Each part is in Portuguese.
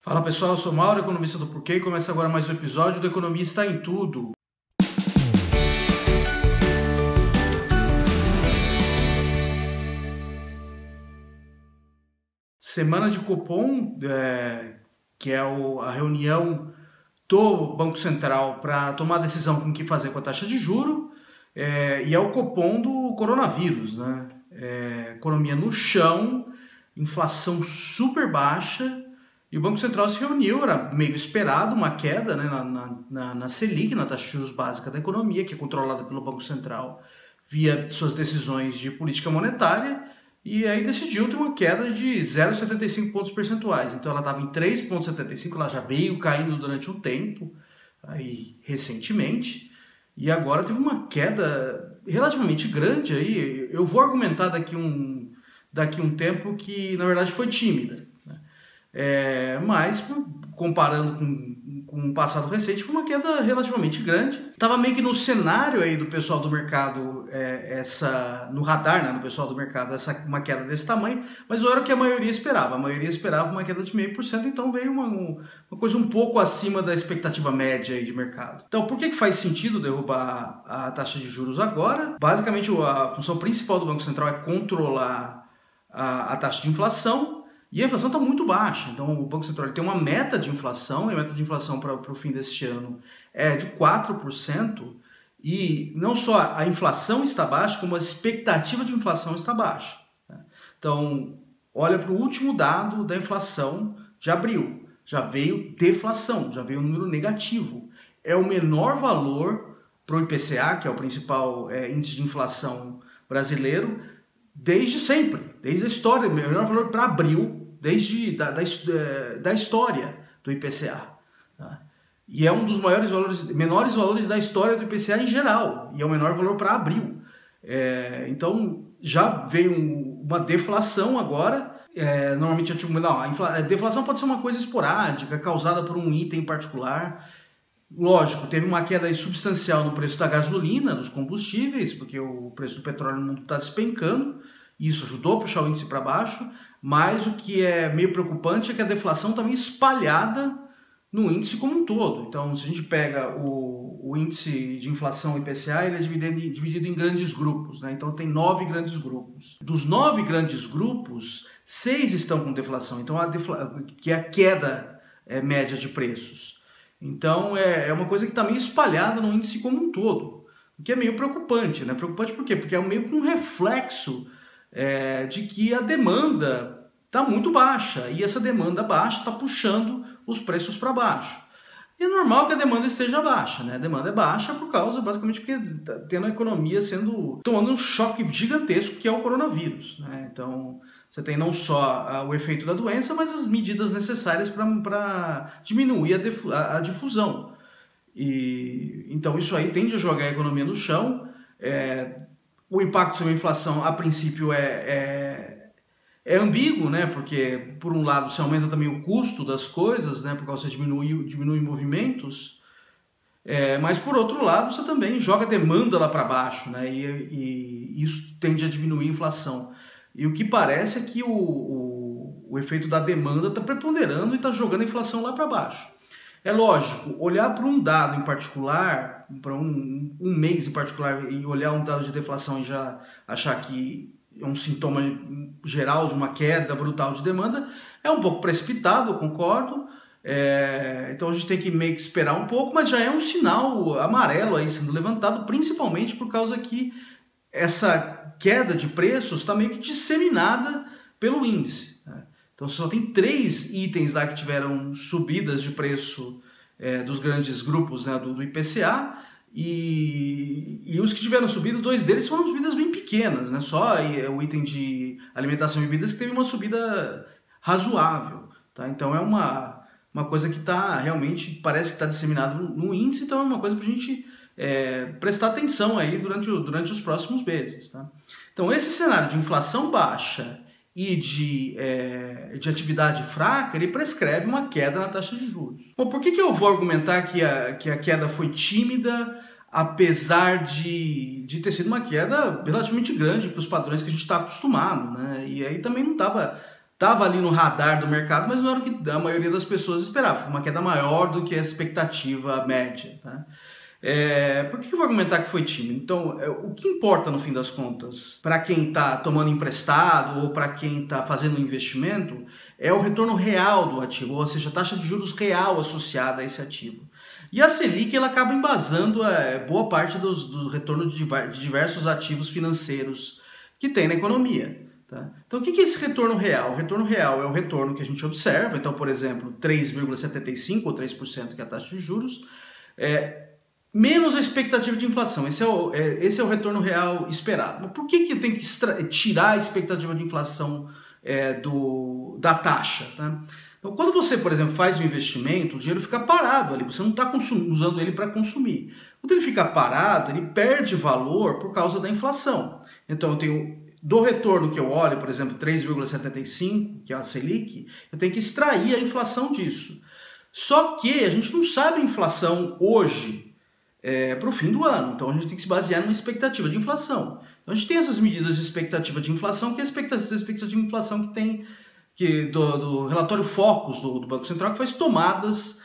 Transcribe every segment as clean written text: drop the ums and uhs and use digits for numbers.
Fala pessoal, eu sou Mauro, economista do Porquê, e começa agora mais um episódio do Economia Está em Tudo. Semana de Copom, que é a reunião do Banco Central para tomar a decisão com o que fazer com a taxa de juros, e é o Copom do coronavírus, né? Economia no chão, inflação super baixa. E o Banco Central se reuniu, era meio esperado uma queda, né, na Selic, na taxa de juros básica da economia, que é controlada pelo Banco Central via suas decisões de política monetária, e aí decidiu ter uma queda de 0,75 pontos percentuais. Então ela estava em 3,75, ela já veio caindo durante um tempo, aí recentemente, e agora teve uma queda relativamente grande. Aí eu vou argumentar daqui um tempo que na verdade foi tímida. Mas comparando com o passado recente, foi uma queda relativamente grande. Estava meio que no cenário aí do pessoal do mercado, no radar, né, do pessoal do mercado, uma queda desse tamanho, mas não era o que a maioria esperava. A maioria esperava uma queda de 0,5%, então veio uma coisa um pouco acima da expectativa média aí de mercado. Então, por que faz sentido derrubar a taxa de juros agora? Basicamente, a função principal do Banco Central é controlar a taxa de inflação. E a inflação está muito baixa, então o Banco Central tem uma meta de inflação, e a meta de inflação para o fim deste ano é de 4%, e não só a inflação está baixa, como a expectativa de inflação está baixa. Então, olha para o último dado da inflação de abril, já veio deflação, já veio um número negativo. É o menor valor para o IPCA, que é o principal índice de inflação brasileiro, desde sempre, desde a história, o menor valor para abril, desde da história do IPCA. Tá? E é um dos menores valores da história do IPCA em geral, e é o menor valor para abril. Então já veio uma deflação agora. Normalmente a deflação pode ser uma coisa esporádica, causada por um item particular. Lógico, teve uma queda substancial no preço da gasolina, dos combustíveis, porque o preço do petróleo no mundo está despencando, e isso ajudou a puxar o índice para baixo, mas o que é meio preocupante é que a deflação está meio espalhada no índice como um todo. Então, se a gente pega o índice de inflação IPCA, ele é dividido em grandes grupos, né? Então tem 9 grandes grupos. Dos 9 grandes grupos, 6 estão com deflação, então que é a queda média de preços. Então é uma coisa que está meio espalhada no índice como um todo, o que é meio preocupante, né? Preocupante por quê? Porque é meio que um reflexo de que a demanda está muito baixa, e essa demanda baixa está puxando os preços para baixo. E é normal que a demanda esteja baixa, né? A demanda é baixa por causa, basicamente, porque está tendo a economia tomando um choque gigantesco, que é o coronavírus, né? Então, você tem não só o efeito da doença, mas as medidas necessárias para diminuir a difusão. Então, isso aí tende a jogar a economia no chão. O impacto sobre a inflação, a princípio, é ambíguo, né? Porque, por um lado, você aumenta também o custo das coisas, né? Porque você diminui movimentos, mas, por outro lado, você também joga a demanda lá para baixo, né? E isso tende a diminuir a inflação. E o que parece é que o efeito da demanda está preponderando e está jogando a inflação lá para baixo. É lógico, olhar para um dado em particular, para um mês em particular, e olhar um dado de deflação e já achar que é um sintoma geral de uma queda brutal de demanda, é um pouco precipitado, eu concordo. Então a gente tem que meio que esperar um pouco, mas já é um sinal amarelo aí sendo levantado, principalmente por causa que essa queda de preços está meio que disseminada pelo índice, né? Então só tem 3 itens lá que tiveram subidas de preço dos grandes grupos, né, do IPCA, e os que tiveram subido, 2 deles foram subidas bem pequenas, né? Só o item de alimentação e bebidas que teve uma subida razoável, tá? Então é uma coisa que realmente parece que está disseminada no índice, então é uma coisa para a gente prestar atenção aí durante os próximos meses, tá? Então esse cenário de inflação baixa e de atividade fraca, ele prescreve uma queda na taxa de juros. Bom, por que eu vou argumentar que a queda foi tímida, apesar de ter sido uma queda relativamente grande para os padrões que a gente está acostumado, né? E aí também não estava estava ali no radar do mercado, mas não era o que a maioria das pessoas esperava. Foi uma queda maior do que a expectativa média. Tá? Por que eu vou argumentar que foi tímido? Então, o que importa no fim das contas, para quem está tomando emprestado ou para quem está fazendo um investimento, é o retorno real do ativo, ou seja, a taxa de juros real associada a esse ativo. E a Selic ela acaba embasando boa parte do retorno de diversos ativos financeiros que tem na economia. Tá? Então, o que é esse retorno real? O retorno real é o retorno que a gente observa. Então, por exemplo, 3,75% ou 3%, que é a taxa de juros, menos a expectativa de inflação. Esse é o retorno real esperado. Mas por que tem que tirar a expectativa de inflação da taxa? Tá? Então, quando você, por exemplo, faz um investimento, o dinheiro fica parado ali, você não está usando ele para consumir. Quando ele fica parado, ele perde valor por causa da inflação. Então, eu tenho do retorno que eu olho, por exemplo, 3,75, que é a Selic, eu tenho que extrair a inflação disso. Só que a gente não sabe a inflação hoje para o fim do ano, então a gente tem que se basear numa expectativa de inflação. Então, a gente tem essas medidas de expectativa de inflação, que é a expectativa de inflação que tem do relatório Focus do Banco Central, que faz tomadas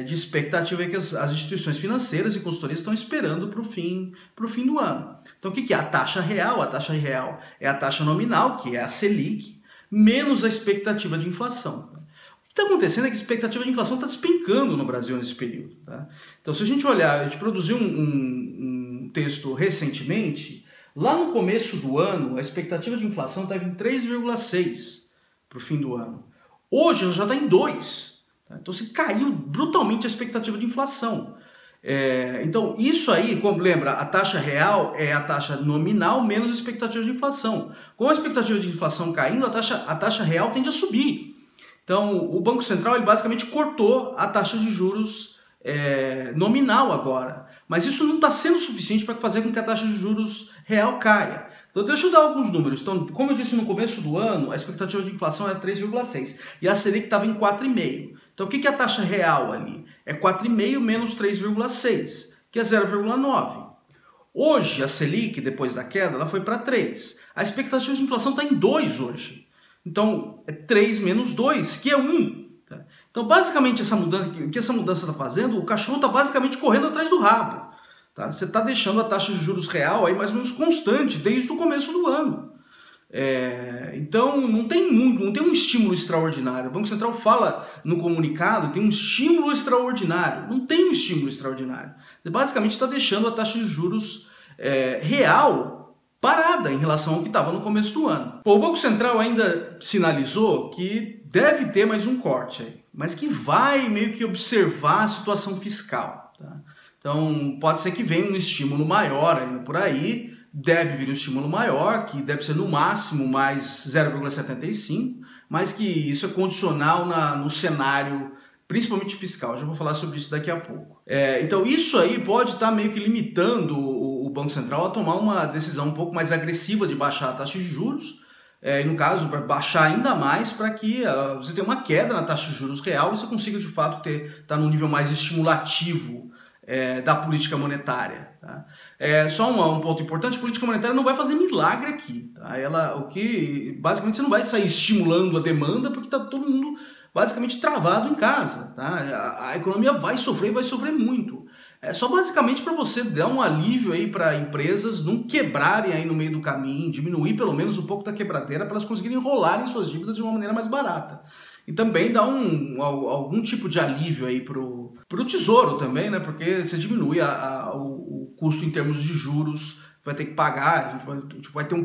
de expectativa que as instituições financeiras e consultorias estão esperando para o fim do ano. Então, o que é a taxa real? A taxa real é a taxa nominal, que é a Selic, menos a expectativa de inflação. O que está acontecendo é que a expectativa de inflação está despencando no Brasil nesse período. Tá? Então, se a gente olhar, a gente produziu um texto recentemente, lá no começo do ano, a expectativa de inflação estava em 3,6% para o fim do ano. Hoje ela já está em 2%. Tá? Então se caiu brutalmente a expectativa de inflação. Então isso aí, como lembra, a taxa real é a taxa nominal menos a expectativa de inflação. Com a expectativa de inflação caindo, a taxa real tende a subir. Então o Banco Central ele basicamente cortou a taxa de juros nominal agora. Mas isso não está sendo suficiente para fazer com que a taxa de juros real caia. Então deixa eu dar alguns números. Então, como eu disse no começo do ano, a expectativa de inflação é 3,6% e a Selic estava em 4,5%. Então o que é a taxa real ali? É 4,5% menos 3,6%, que é 0,9%. Hoje a Selic, depois da queda, ela foi para 3%. A expectativa de inflação está em 2% hoje. Então é 3 menos 2, que é 1%. Tá? Então basicamente o que essa mudança está fazendo, o cachorro está basicamente correndo atrás do rabo. Tá? Você está deixando a taxa de juros real aí mais ou menos constante desde o começo do ano. Então não tem um estímulo extraordinário. O Banco Central fala no comunicado tem um estímulo extraordinário. Não tem um estímulo extraordinário. Você basicamente está deixando a taxa de juros real parada em relação ao que estava no começo do ano. O Banco Central ainda sinalizou que deve ter mais um corte aí, mas que vai meio que observar a situação fiscal. Tá? Então, pode ser que venha um estímulo maior ainda por aí, deve vir um estímulo maior, que deve ser no máximo mais 0,75, mas que isso é condicional no cenário, principalmente fiscal. Já vou falar sobre isso daqui a pouco. Então, isso aí pode estar meio que limitando o Banco Central a tomar uma decisão um pouco mais agressiva de baixar a taxa de juros, e no caso, para baixar ainda mais para que você tenha uma queda na taxa de juros real e você consiga, de fato, estar num nível mais estimulativo da política monetária. Tá? Só um ponto importante, a política monetária não vai fazer milagre aqui. Tá? Basicamente você não vai sair estimulando a demanda porque está todo mundo basicamente travado em casa. Tá? A economia vai sofrer muito. É só basicamente para você dar um alívio aí para empresas não quebrarem aí no meio do caminho, diminuir pelo menos um pouco da quebradeira para elas conseguirem enrolarem suas dívidas de uma maneira mais barata. E também dá algum tipo de alívio aí pro tesouro também, né? Porque você diminui o custo em termos de juros, vai ter que pagar, a gente vai ter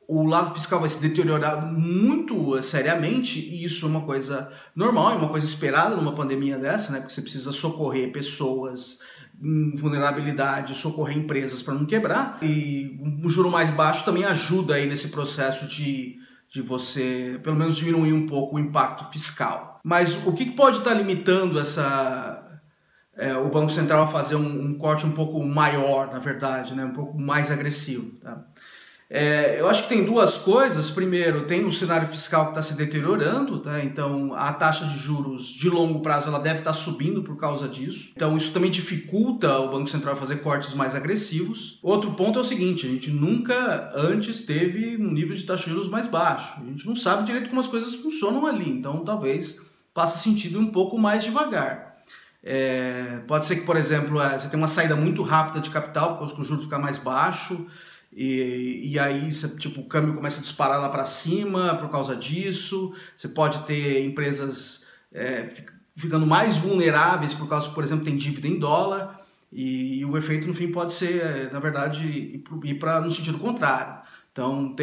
o lado fiscal vai se deteriorar muito seriamente, e isso é uma coisa normal, é uma coisa esperada numa pandemia dessa, né? Porque você precisa socorrer pessoas em vulnerabilidade, socorrer empresas para não quebrar, e o juro mais baixo também ajuda aí nesse processo de você, pelo menos, diminuir um pouco o impacto fiscal. Mas o que pode estar limitando o Banco Central a fazer um corte um pouco maior, na verdade, né? Um pouco mais agressivo? Tá? Eu acho que tem duas coisas. Primeiro, tem um cenário fiscal que está se deteriorando, tá? Então a taxa de juros de longo prazo ela deve estar subindo por causa disso. Então isso também dificulta o Banco Central fazer cortes mais agressivos. Outro ponto é o seguinte, a gente nunca antes teve um nível de taxa de juros mais baixo. A gente não sabe direito como as coisas funcionam ali, então talvez faça sentido um pouco mais devagar. Pode ser que, por exemplo, você tenha uma saída muito rápida de capital, porque o juros fica mais baixo, e aí o câmbio começa a disparar lá para cima por causa disso. Você pode ter empresas ficando mais vulneráveis por causa que, por exemplo, tem dívida em dólar, e o efeito no fim pode ser, na verdade, ir no sentido contrário. Então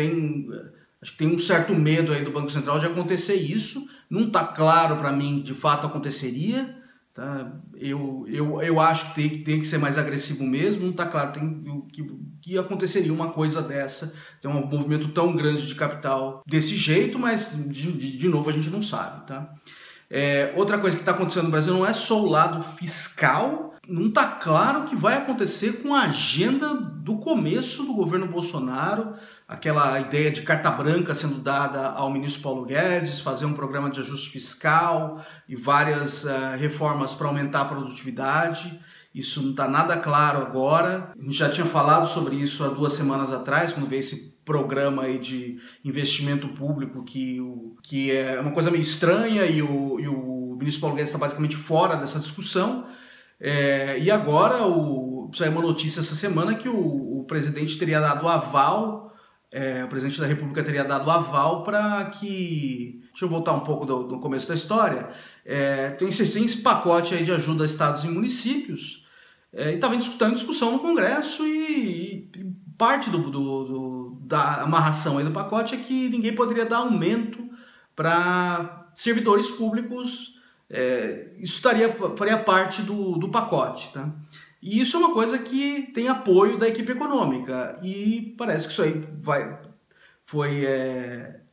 acho que tem um certo medo aí do Banco Central de acontecer isso. Não está claro para mim que de fato aconteceria. Tá? Eu acho que tem que ser mais agressivo mesmo. Não está claro que aconteceria uma coisa dessa, tem um movimento tão grande de capital desse jeito, mas de novo a gente não sabe. Tá? Outra coisa que está acontecendo no Brasil não é só o lado fiscal. Não está claro o que vai acontecer com a agenda do começo do governo Bolsonaro, aquela ideia de carta branca sendo dada ao ministro Paulo Guedes, fazer um programa de ajuste fiscal e várias reformas para aumentar a produtividade. Isso não está nada claro agora. A gente já tinha falado sobre isso há 2 semanas atrás, quando veio esse programa aí de investimento público que é uma coisa meio estranha e o ministro Paulo Guedes está basicamente fora dessa discussão. E agora saiu uma notícia essa semana que o presidente teria dado aval, o presidente da República teria dado aval para que... Deixa eu voltar um pouco do começo da história. Tem esse pacote aí de ajuda a estados e municípios, e estava em discussão no Congresso, e parte da amarração aí do pacote é que ninguém poderia dar aumento para servidores públicos. Isso faria parte do pacote, tá? E isso é uma coisa que tem apoio da equipe econômica, e parece que isso aí foi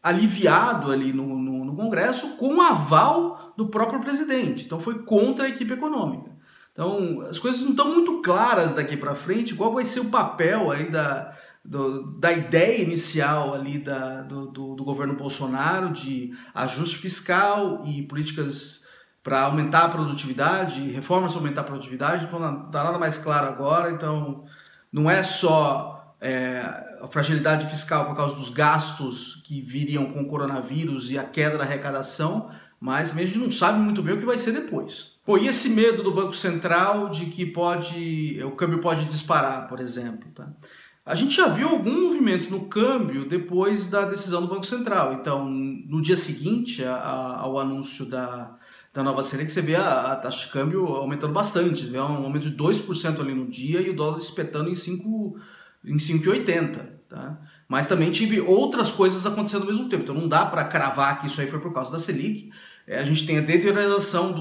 aliviado ali no Congresso com o aval do próprio presidente. Então foi contra a equipe econômica. Então as coisas não estão muito claras daqui para frente, qual vai ser o papel aí da ideia inicial ali do governo Bolsonaro de ajuste fiscal e políticas para aumentar a produtividade, reformas para aumentar a produtividade. Então não está nada mais claro agora. Então não é só a fragilidade fiscal por causa dos gastos que viriam com o coronavírus e a queda da arrecadação, mas também a gente não sabe muito bem o que vai ser depois. E esse medo do Banco Central de que o câmbio pode disparar, por exemplo, tá? A gente já viu algum movimento no câmbio depois da decisão do Banco Central. Então, no dia seguinte ao anúncio da nova Selic, você vê a taxa de câmbio aumentando bastante. Você vê um aumento de 2% ali no dia e o dólar espetando em 5,80. Tá? Mas também tive outras coisas acontecendo ao mesmo tempo. Então não dá para cravar que isso aí foi por causa da Selic. A gente tem a deterioração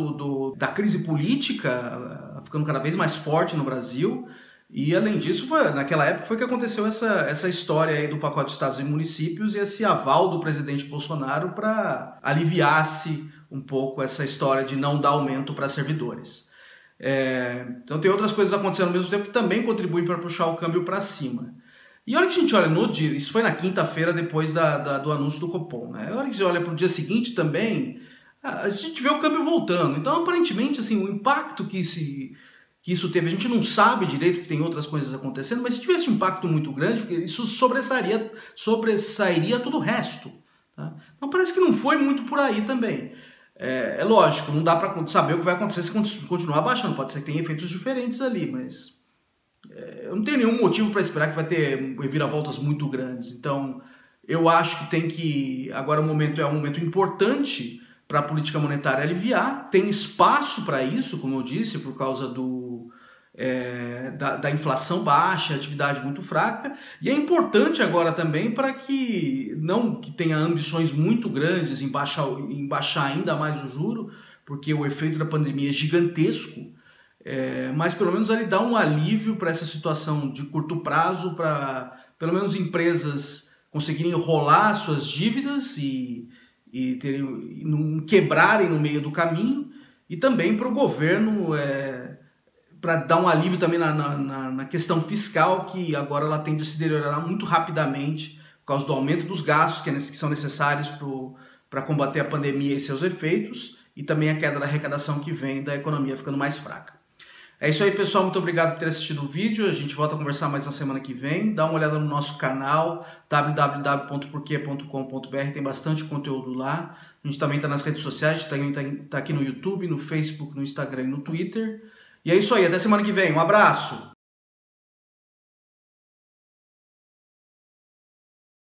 da crise política ficando cada vez mais forte no Brasil. E além disso, naquela época foi que aconteceu essa história aí do pacote de estados e municípios e esse aval do presidente Bolsonaro para aliviar-se um pouco essa história de não dar aumento para servidores. Então tem outras coisas acontecendo ao mesmo tempo que também contribuem para puxar o câmbio para cima. E a hora que a gente olha no dia, isso foi na quinta-feira depois do anúncio do Copom, né? A hora que a gente olha para o dia seguinte também, a gente vê o câmbio voltando. Então aparentemente assim, o impacto que isso teve, a gente não sabe direito, porque tem outras coisas acontecendo, mas se tivesse um impacto muito grande, porque isso sobressairia todo o resto. Tá? Então parece que não foi muito por aí também. Lógico, não dá para saber o que vai acontecer se continuar baixando, pode ser que tenha efeitos diferentes ali, mas eu não tenho nenhum motivo para esperar que vai ter reviravoltas muito grandes. Então eu acho que agora o momento é um momento importante para a política monetária aliviar, tem espaço para isso, como eu disse, por causa da inflação baixa, atividade muito fraca, e é importante agora também para que não que tenha ambições muito grandes em baixar ainda mais o juro, porque o efeito da pandemia é gigantesco, mas pelo menos ele dá um alívio para essa situação de curto prazo, para pelo menos empresas conseguirem rolar suas dívidas e quebrarem no meio do caminho, e também para o governo para dar um alívio também na questão fiscal, que agora ela tende a se deteriorar muito rapidamente por causa do aumento dos gastos que são necessários para combater a pandemia e seus efeitos, e também a queda da arrecadação que vem da economia ficando mais fraca. É isso aí, pessoal. Muito obrigado por ter assistido o vídeo. A gente volta a conversar mais na semana que vem. Dá uma olhada no nosso canal www.porquê.com.br, tem bastante conteúdo lá. A gente também está nas redes sociais, a gente também está aqui no YouTube, no Facebook, no Instagram e no Twitter. E é isso aí, até semana que vem. Um abraço!